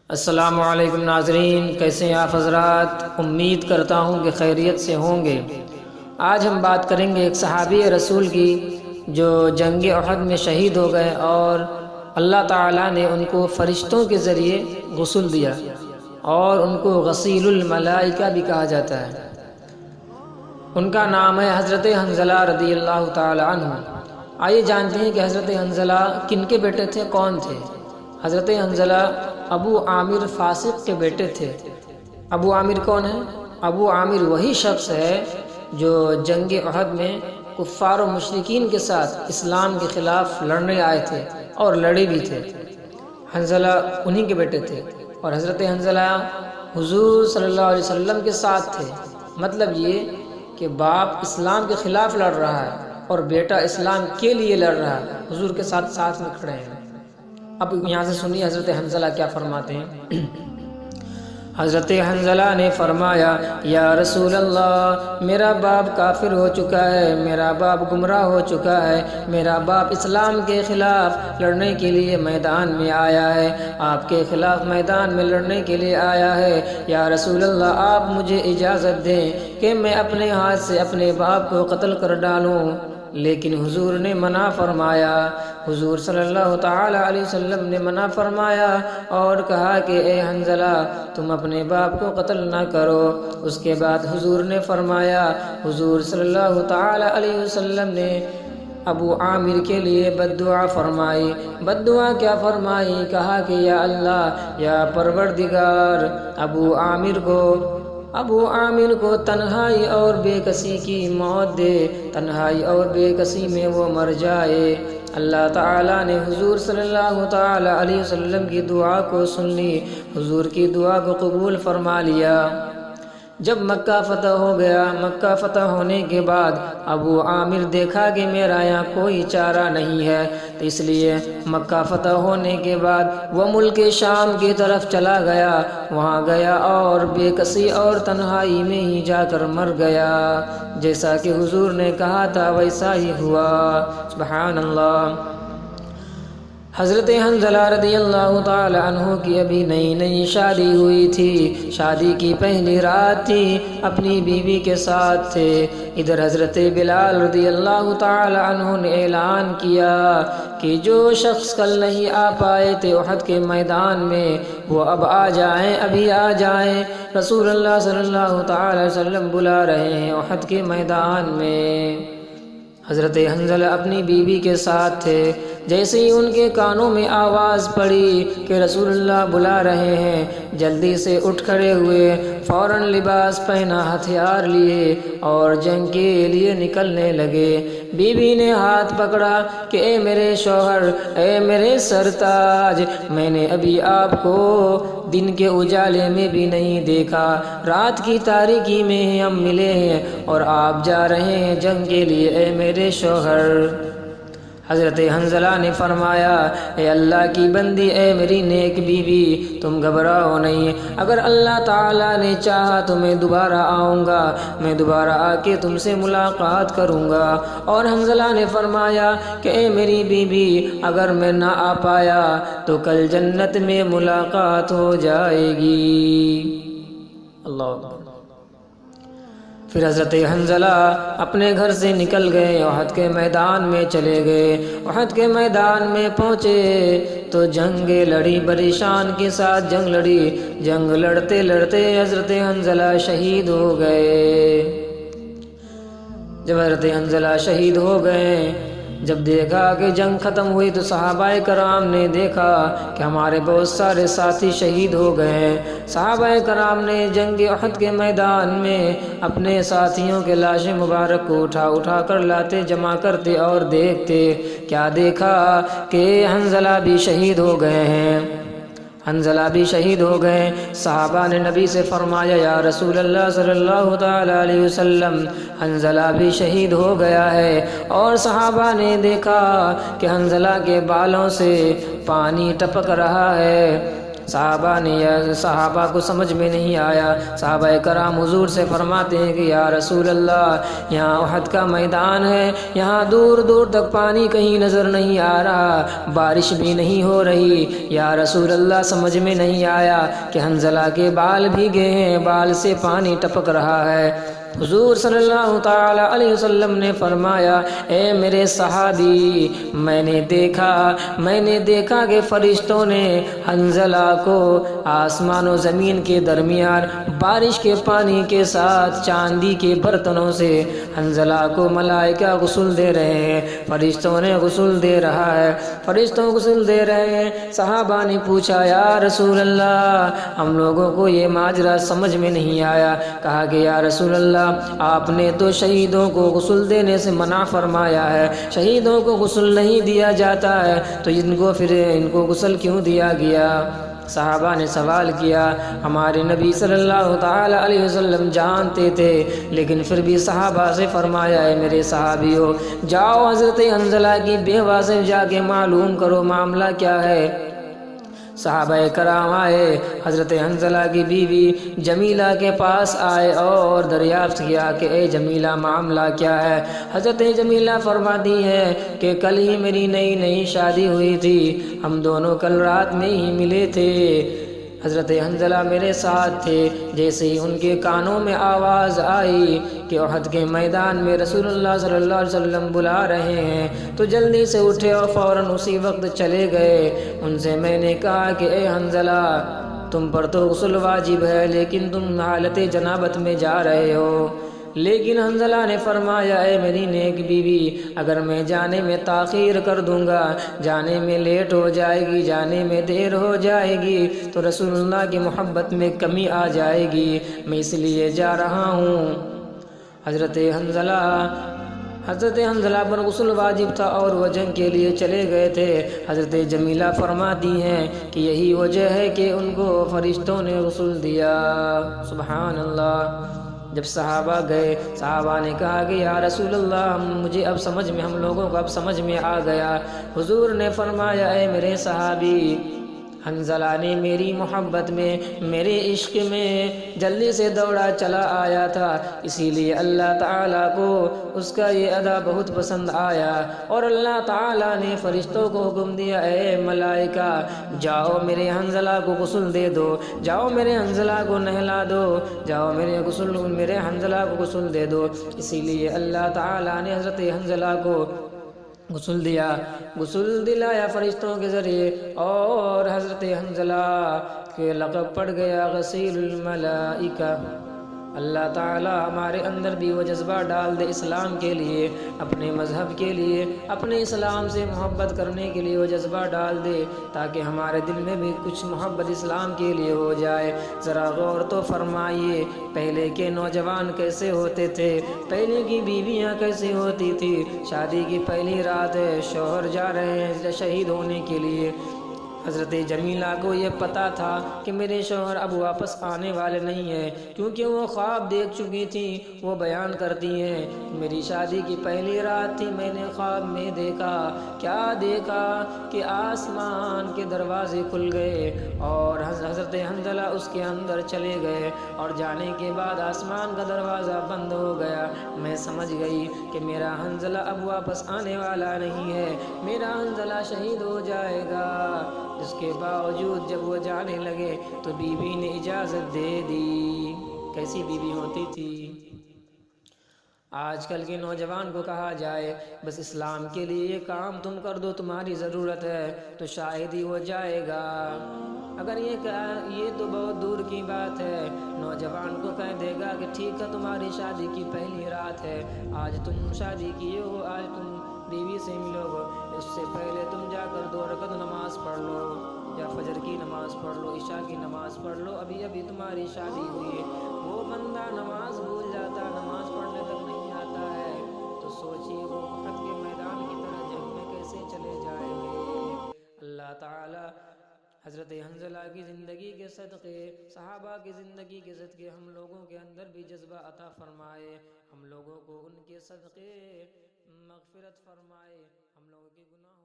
السلام علیکم ناظرین، کیسے ہیں آپ حضرات؟ امید کرتا ہوں کہ خیریت سے ہوں گے۔ آج ہم بات کریں گے ایک صحابی رسول کی جو جنگ احد میں شہید ہو گئے اور اللہ تعالیٰ نے ان کو فرشتوں کے ذریعے غسل دیا اور ان کو غسیل الملائکہ بھی کہا جاتا ہے۔ ان کا نام ہے حضرت حنظلہ رضی اللہ تعالیٰ عنہ۔ آئیے جانتے ہیں کہ حضرت حنظلہ کن کے بیٹے تھے، کون تھے؟ حضرت حنظلہ ابو عامر فاسق کے بیٹے تھے۔ ابو عامر کون ہے؟ ابو عامر وہی شخص ہے جو جنگ احد میں کفار و مشرکین کے ساتھ اسلام کے خلاف لڑنے آئے تھے اور لڑے بھی تھے۔ حنظلہ انہی کے بیٹے تھے اور حضرت حنظلہ حضور صلی اللہ علیہ وسلم کے ساتھ تھے۔ مطلب یہ کہ باپ اسلام کے خلاف لڑ رہا ہے اور بیٹا اسلام کے لیے لڑ رہا ہے، حضور کے ساتھ میں کھڑے ہیں۔ اب یہاں سے سنیے حضرت حنظلہ کیا فرماتے ہیں۔ حضرت حنظلہ نے فرمایا، یا رسول اللہ، میرا باپ کافر ہو چکا ہے، میرا باپ گمراہ ہو چکا ہے، میرا باپ اسلام کے خلاف لڑنے کے لیے میدان میں آیا ہے، آپ کے خلاف میدان میں لڑنے کے لیے آیا ہے۔ یا رسول اللہ، آپ مجھے اجازت دیں کہ میں اپنے ہاتھ سے اپنے باپ کو قتل کر ڈالوں۔ لیکن حضور نے منع فرمایا۔ حضور صلی اللہ تعالی علیہ وسلم نے منع فرمایا اور کہا کہ اے حنظلہ، تم اپنے باپ کو قتل نہ کرو۔ اس کے بعد حضور نے فرمایا، حضور صلی اللہ تعالی علیہ وسلم نے ابو عامر کے لیے بد دعا فرمائی۔ بد دعا کیا فرمائی؟ کہا کہ یا اللہ، یا پروردگار، ابو عامر کو تنہائی اور بے کسی کی موت دے، تنہائی اور بے کسی میں وہ مر جائے۔ اللہ تعالیٰ نے حضور صلی اللہ تعالی علیہ وسلم کی دعا کو سن لی، حضور کی دعا کو قبول فرما لیا۔ جب مکہ فتح ہو گیا، مکہ فتح ہونے کے بعد ابو عامر دیکھا کہ میرا یہاں کوئی چارہ نہیں ہے، تو اس لیے مکہ فتح ہونے کے بعد وہ ملک شام کی طرف چلا گیا۔ وہاں گیا اور بے کسی اور تنہائی میں ہی جا کر مر گیا۔ جیسا کہ حضور نے کہا تھا ویسا ہی ہوا۔ سبحان اللہ۔ حضرت حنظلہ رضی اللہ تعالی عنہ کی ابھی نئی شادی ہوئی تھی، شادی کی پہلی رات تھی، اپنی بیوی کے ساتھ تھے۔ ادھر حضرت بلال رضی اللہ تعالی عنہ نے اعلان کیا کہ جو شخص کل نہیں آ پائے تھے احد کے میدان میں، وہ اب آ جائیں، ابھی آ جائیں۔ رسول اللہ صلی اللہ تعالی علیہ وسلم بلا رہے ہیں احد کے میدان میں۔ حضرت حنظلہ اپنی بیوی کے ساتھ تھے۔ جیسے ہی ان کے کانوں میں آواز پڑی کہ رسول اللہ بلا رہے ہیں، جلدی سے اٹھ کھڑے ہوئے، فوراً لباس پہنا، ہتھیار لیے اور جنگ کے لیے نکلنے لگے۔ بیوی نے ہاتھ پکڑا کہ اے میرے شوہر، اے میرے سرتاج، میں نے ابھی آپ کو دن کے اجالے میں بھی نہیں دیکھا، رات کی تاریکی میں ہم ملے ہیں اور آپ جا رہے ہیں جنگ کے لیے، اے میرے شوہر۔ حضرت حنظلہ نے فرمایا، اے اللہ کی بندی، اے میری نیک بیوی، تم گھبراؤ نہیں، اگر اللہ تعالیٰ نے چاہا تو میں دوبارہ آؤں گا، میں دوبارہ آ کے تم سے ملاقات کروں گا۔ اور حنظلہ نے فرمایا کہ اے میری بیوی، اگر میں نہ آ پایا تو کل جنت میں ملاقات ہو جائے گی۔ اللہ اکبر۔ پھر حضرت حنظلہ اپنے گھر سے نکل گئے، احد کے میدان میں چلے گئے۔ احد کے میدان میں پہنچے تو جنگ لڑی، بڑی شان کے ساتھ جنگ لڑی۔ جنگ لڑتے لڑتے حضرت حنظلہ شہید ہو گئے۔ جب حضرت حنظلہ شہید ہو گئے، جب دیکھا کہ جنگ ختم ہوئی تو صحابہ کرام نے دیکھا کہ ہمارے بہت سارے ساتھی شہید ہو گئے ہیں۔ صحابہ کرام نے جنگ احد کے میدان میں اپنے ساتھیوں کے لاش مبارک کو اٹھا کر لاتے، جمع کرتے اور دیکھتے۔ کیا دیکھا کہ حنظلہ بھی شہید ہو گئے ہیں، حنظلہ بھی شہید ہو گئے۔ صحابہ نے نبی سے فرمایا، یا رسول اللہ صلی اللہ تعالی علیہ وسلم، حنظلہ بھی شہید ہو گیا ہے۔ اور صحابہ نے دیکھا کہ حنظلہ کے بالوں سے پانی ٹپک رہا ہے۔ صحابہ کو سمجھ میں نہیں آیا۔ صحابہ کرام حضور سے فرماتے ہیں کہ یا رسول اللہ، یہاں احد کا میدان ہے، یہاں دور دور تک پانی کہیں نظر نہیں آ رہا، بارش بھی نہیں ہو رہی۔ یا رسول اللہ، سمجھ میں نہیں آیا کہ حنظلہ کے بال بھیگے ہیں، بال سے پانی ٹپک رہا ہے۔ حضور صلی اللہ تعالی علیہ وسلم نے فرمایا، اے میرے صحابی، میں نے دیکھا کہ فرشتوں نے حنظلہ کو آسمان و زمین کے درمیان بارش کے پانی کے ساتھ چاندی کے برتنوں سے حنظلہ کو ملائکہ غسل دے رہے ہیں، فرشتوں نے غسل دے رہا ہے، فرشتوں غسل دے رہے ہیں۔ صحابہ نے پوچھا، یا رسول اللہ، ہم لوگوں کو یہ ماجرا سمجھ میں نہیں آیا۔ کہا کہ یا رسول اللہ، آپ نے تو شہیدوں کو غسل دینے سے منع فرمایا ہے، شہیدوں کو غسل نہیں دیا جاتا ہے، تو ان کو غسل کیوں دیا گیا؟ صحابہ نے سوال کیا۔ ہمارے نبی صلی اللہ تعالی علیہ وسلم جانتے تھے، لیکن پھر بھی صحابہ سے فرمایا، ہے میرے صحابیوں، جاؤ حضرت حنظلہ کی بیوہ سے جا کے معلوم کرو معاملہ کیا ہے۔ صحابہ کرام آئے، حضرت حنظلہ کی بیوی جمیلہ کے پاس آئے اور دریافت کیا کہ اے جمیلہ، معاملہ کیا ہے؟ حضرت جمیلہ فرماتی ہے کہ کل ہی میری نئی شادی ہوئی تھی، ہم دونوں کل رات میں ہی ملے تھے، حضرت حنظلہ میرے ساتھ تھے، جیسے ہی ان کے کانوں میں آواز آئی کہ احد کے میدان میں رسول اللہ صلی اللہ علیہ وسلم بلا رہے ہیں، تو جلدی سے اٹھے اور فوراً اسی وقت چلے گئے۔ ان سے میں نے کہا کہ اے حنظلہ، تم پر تو غسل واجب ہے، لیکن تم حالت جنابت میں جا رہے ہو۔ لیکن حنظلہ نے فرمایا، اے میری نیک بیوی، اگر میں جانے میں تاخیر کر دوں گا، جانے میں لیٹ ہو جائے گی، جانے میں دیر ہو جائے گی، تو رسول اللہ کی محبت میں کمی آ جائے گی، میں اس لیے جا رہا ہوں۔ حضرت حنظلہ پر غسل واجب تھا اور وہ جنگ کے لیے چلے گئے تھے۔ حضرت جمیلہ فرماتی ہیں کہ یہی وجہ ہے کہ ان کو فرشتوں نے غسل دیا۔ سبحان اللہ۔ جب صحابہ گئے، صحابہ نے کہا کہ یا رسول اللہ، ہم لوگوں کو اب سمجھ میں آ گیا۔ حضور نے فرمایا، اے میرے صحابی، حنظلہ نے میری محبت میں، میرے عشق میں جلدی سے دوڑا چلا آیا تھا، اسی لیے اللہ تعالیٰ کو اس کا یہ ادا بہت پسند آیا، اور اللہ تعالیٰ نے فرشتوں کو حکم دیا، اے ملائکہ، جاؤ میرے حنظلہ کو غسل دے دو، جاؤ میرے حنظلہ کو نہلا دو، جاؤ میرے حنظلہ کو غسل دے دو۔ اسی لیے اللہ تعالیٰ نے حضرت حنظلہ کو غسل دلایا فرشتوں کے ذریعے، اور حضرت حنظلہ کے لقب پڑ گیا غسیل الملائکہ۔ اللہ تعالیٰ ہمارے اندر بھی وہ جذبہ ڈال دے اسلام کے لیے، اپنے مذہب کے لیے، اپنے اسلام سے محبت کرنے کے لیے وہ جذبہ ڈال دے، تاکہ ہمارے دل میں بھی کچھ محبت اسلام کے لیے ہو جائے۔ ذرا غور تو فرمائیے، پہلے کے نوجوان کیسے ہوتے تھے، پہلے کی بیویاں کیسے ہوتی تھی؟ شادی کی پہلی رات ہے، شوہر جا رہے ہیں شہید ہونے کے لیے۔ حضرت جمیلہ کو یہ پتا تھا کہ میرے شوہر اب واپس آنے والے نہیں ہیں، کیونکہ وہ خواب دیکھ چکی تھیں۔ وہ بیان کرتی ہیں، میری شادی کی پہلی رات تھی، میں نے خواب میں کیا دیکھا کہ آسمان کے دروازے کھل گئے اور حضرت حنظلہ اس کے اندر چلے گئے، اور جانے کے بعد آسمان کا دروازہ بند ہو گیا۔ میں سمجھ گئی کہ میرا حنظلہ اب واپس آنے والا نہیں ہے، میرا حنظلہ شہید ہو جائے گا۔ اس کے باوجود جب وہ جانے لگے تو بیوی نے اجازت دے دی۔ کیسی بیوی ہوتی تھی؟ آج کل کے نوجوان کو کہا جائے بس اسلام کے لیے یہ کام تم کر دو، تمہاری ضرورت ہے، تو شاید ہی وہ جائے گا۔ اگر یہ تو بہت دور کی بات ہے، نوجوان کو کہہ دے گا کہ ٹھیک ہے، تمہاری شادی کی پہلی رات ہے، آج تم شادی کیے ہو، آج تم بیوی سے ملو گے، اس سے پہلے تم جا کر 2 رکعت نماز پڑھ لو، یا فجر کی نماز پڑھ لو، عشاء کی نماز پڑھ لو، ابھی تمہاری شادی ہوئی ہے۔ وہ بندہ نماز بھول جاتا، نماز پڑھنے تک نہیں آتا ہے، تو سوچیے وہ احد کے میدان کی طرح جنگ میں کیسے چلے جائیں گے۔ اللہ تعالی حضرت حنظلہ کی زندگی کے صدقے، صحابہ کی زندگی کے صدقے ہم لوگوں کے اندر بھی جذبہ عطا فرمائے، ہم لوگوں کو ان کے صدقے مغفرت فرمائے، ہم لوگوں کے گناہوں